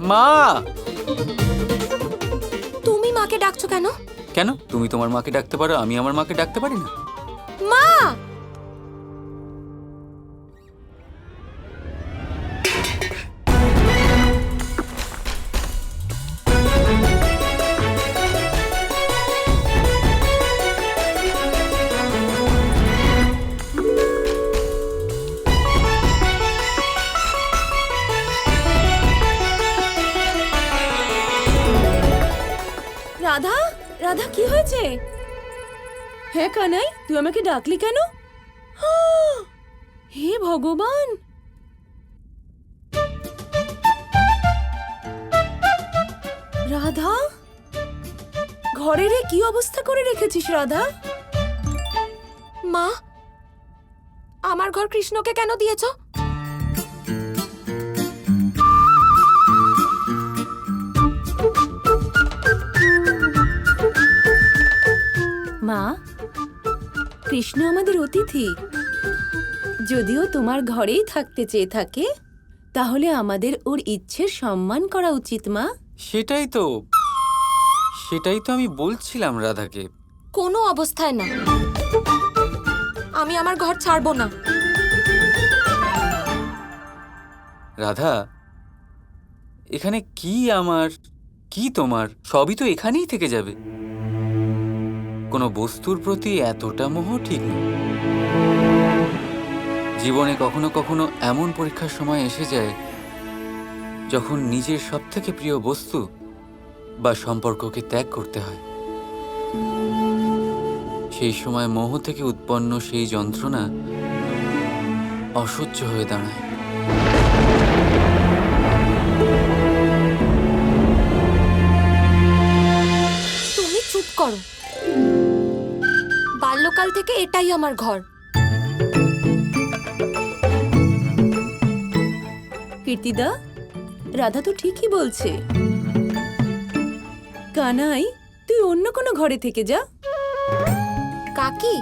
মা! তুমি মাকে ডাকছো কেন? কেন তুমি তোমার মাকে ডাকতে পারো, আমি আমার মাকে ডাকতে পারি না? মা! রাধা, রাধা কি হয়েছে? হ্যাঁ কানাই, তুই আমাকে ডাকলি কেন? হে ভগবান! রাধা, ঘরের কি অবস্থা করে রেখেছিস রাধা? মা, আমার ঘর কৃষ্ণকে কেন দিয়েছ? মা, কৃষ্ণ আমাদের অতিথি। যদিও তোমার ঘরেই থাকতে চেয়ে থাকে, তাহলে আমাদের ওর ইচ্ছের সম্মান করা উচিত মা। সেটাই তো আমি বলছিলাম রাধাকে। কোনো অবস্থায় না, আমি আমার ঘর ছাড়বো না। রাধা, এখানে কি আমার কি তোমার, সবই তো এখানেই থেকে যাবে। কোনো বস্তুর প্রতি এতটা মোহ ঠিক নয়। জীবনে কখনো কখনো এমন পরীক্ষার সময় এসে যায় যখন নিজের সবথেকে প্রিয় বস্তু বা সম্পর্ককে ত্যাগ করতে হয়। সেই সময় মোহ থেকে উৎপন্ন সেই যন্ত্রণা অসহ্য হয়ে দাঁড়ায়। তুমি চুপ করো। বাল্যকাল থেকে এটাই আমার ঘর। কীর্তিদা, রাধা তো ঠিকই বলছে। কানাই, তুই অন্য কোনো ঘরে থেকে যা। কাকি,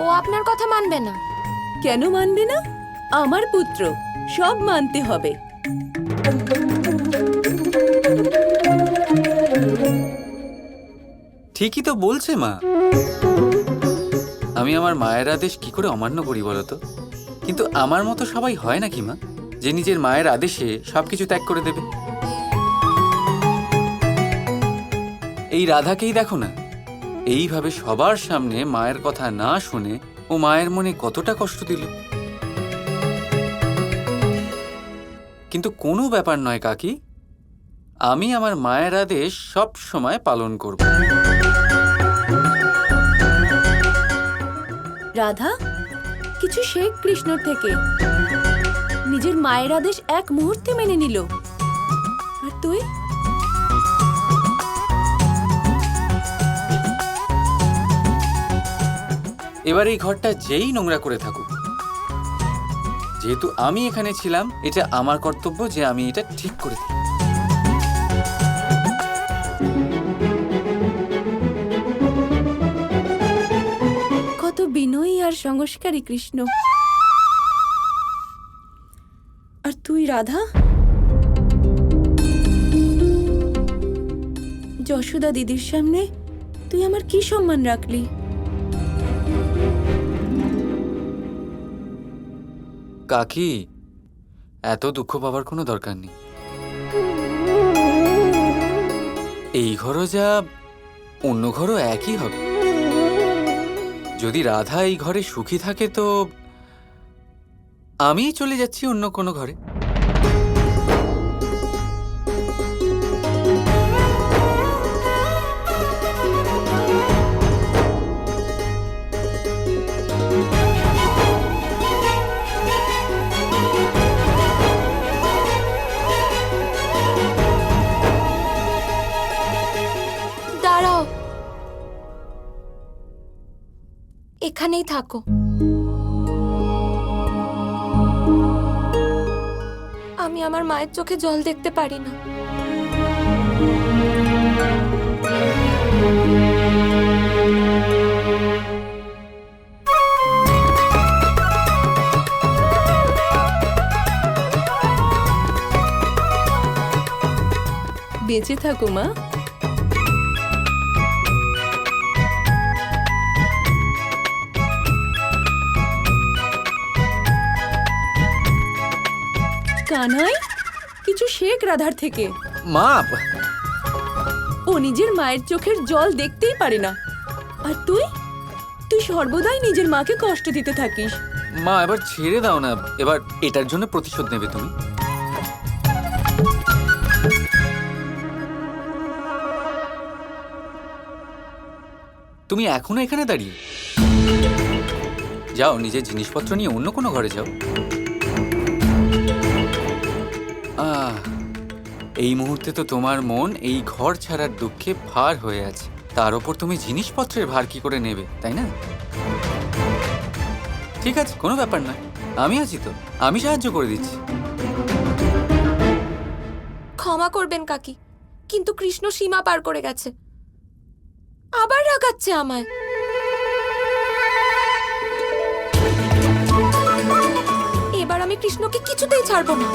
ও আপনার কথা মানবে না। কেন মানবে না? আমার পুত্র, সব মানতে হবে। ঠিকই তো বলছে মা। আমি আমার মায়ের আদেশ কি করে অমান্য করি বলতো? কিন্তু আমার মতো সবাই হয় নাকি মা, যে নিজের মায়ের আদেশে সবকিছু ত্যাগ করে দেবে? এই রাধাকেই দেখো না, এইভাবে সবার সামনে মায়ের কথা না শুনে ও মায়ের মনে কতটা কষ্ট দিল। কিন্তু কোনো ব্যাপার নয় কাকি, আমি আমার মায়ের আদেশ সব সময় পালন করব। রাধা, কিছু শেখ কৃষ্ণর থেকে। নিজের মায়ের আদেশ এক মুহূর্তে মেনে নিল। আর তুই? এবার এই ঘরটা যেই নোংরা করে থাকুক, যেহেতু আমি এখানে ছিলাম, এটা আমার কর্তব্য যে আমি এটা ঠিক করে দিই। কত বিনয়ী আর সংস্কারী কৃষ্ণ। আর তুই রাধা, যশোদা দিদির সামনে তুই আমার কি সম্মান রাখলি? কাকি, এত দুঃখ পাওয়ার কোনো দরকার নেই। এই ঘরও যা, অন্য ঘরও একই হবে। যদি রাধা এই ঘরে সুখী থাকে তো আমি চলে যাচ্ছি অন্য কোনো ঘরে। দাঁড়াও, এখানেই থাকো। আমি আমার মায়ের চোখে জল দেখতে পারি না। বেঁচে থাকো মা। কানাই, কিছু শেখ রাধার থেকে। মা, ও নিজের মায়ের চোখের জল দেখতেই পারে না, আর তুই সর্বদাই নিজের মাকে কষ্ট দিতে থাকিস। মা এবার ছেড়ে দাও না। এবার এটার জন্য প্রতিশোধ নেবে তুমি? তুমি এখনো এখানে দাঁড়িয়ে? যাও, নিজের জিনিসপত্র নিয়ে অন্য কোনো ঘরে যাও। এই মুহূর্তে তো তোমার মন এই ঘর ছাড়ার দুঃখে ভার হয়ে আছে, তার ওপর তুমি জিনিসপত্রের ভার কি করে নেবে, তাই না? ঠিক আছে, কোনো ব্যাপার নয়, আমি আছি তো, আমি সাহায্য করে দিচ্ছি। ক্ষমা করবেন কাকি, কিন্তু কৃষ্ণ সীমা পার করে গেছে, আবার রাগাচ্ছে আমায়। এবার আমি কৃষ্ণকে কিছুতেই ছাড়বো না।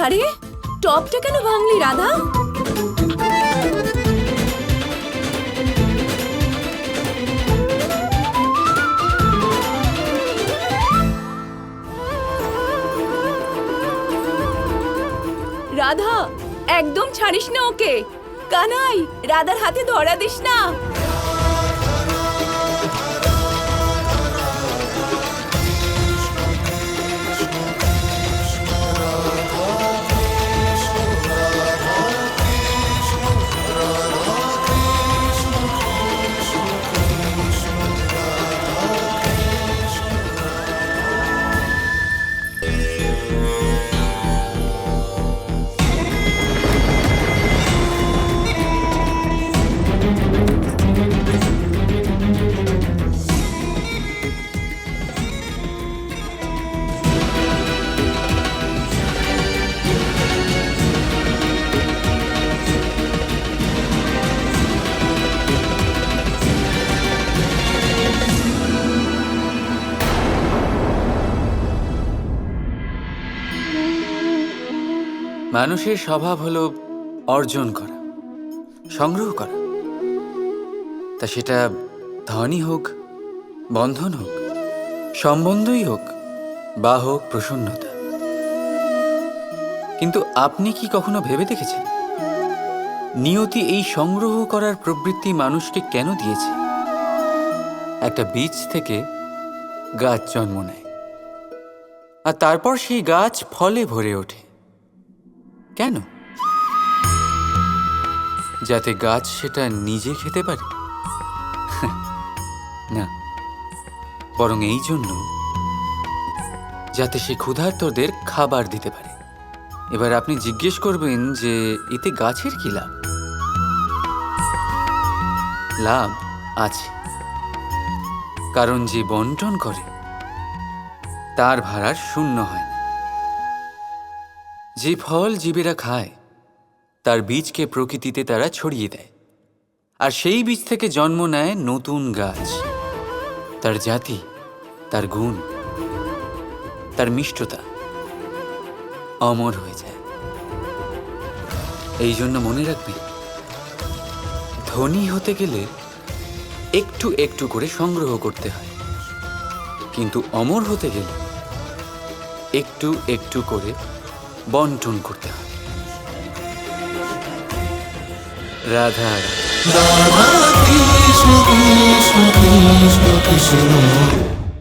আরে, টপটা কেন ভাঙলি রাধা? রাধা, একদম ছাড়িস না ওকে। কানাই, রাধার হাতে ধরা দিস না। মানুষের স্বভাব হলো অর্জন করা, সংগ্রহ করা, তা সেটা ধনই হোক, বন্ধন হোক, সম্বন্ধই হোক, বা হোক প্রসন্নতা। কিন্তু আপনি কি কখনো ভেবে দেখেছেন নিয়তি এই সংগ্রহ করার প্রবৃত্তি মানুষকে কেন দিয়েছে? একটা বীজ থেকে গাছ জন্ম নেয়, আর তারপর সেই গাছ ফলে ভরে ওঠে। কেন? যাতে গাছ সেটা নিজে খেতে পারে? না, বরং এই জন্য যাতে সে ক্ষুধার্তদের খাবার দিতে পারে। এবার আপনি জিজ্ঞেস করবেন যে এতে গাছের কি লাভ? লাভ আছে, কারণ যে বন্টন করে তার ভাড়ার শূন্য হয় না। যে ফল জীবেরা খায় তার বীজকে প্রকৃতিতে তারা ছড়িয়ে দেয়, আর সেই বীজ থেকে জন্ম নেয় নতুন গাছ। তার জাতি, তার গুণ, তার মিষ্টতা অমর হয়ে যায়। এই জন্য মনে রাখবেন, ধনী হতে গেলে একটু একটু করে সংগ্রহ করতে হয়, কিন্তু অমর হতে গেলে একটু একটু করে বন্টন করতে হয়। রাধা রাধা কৃষ্ণ কৃষ্ণ কৃষ্ণ কৃষ্ণ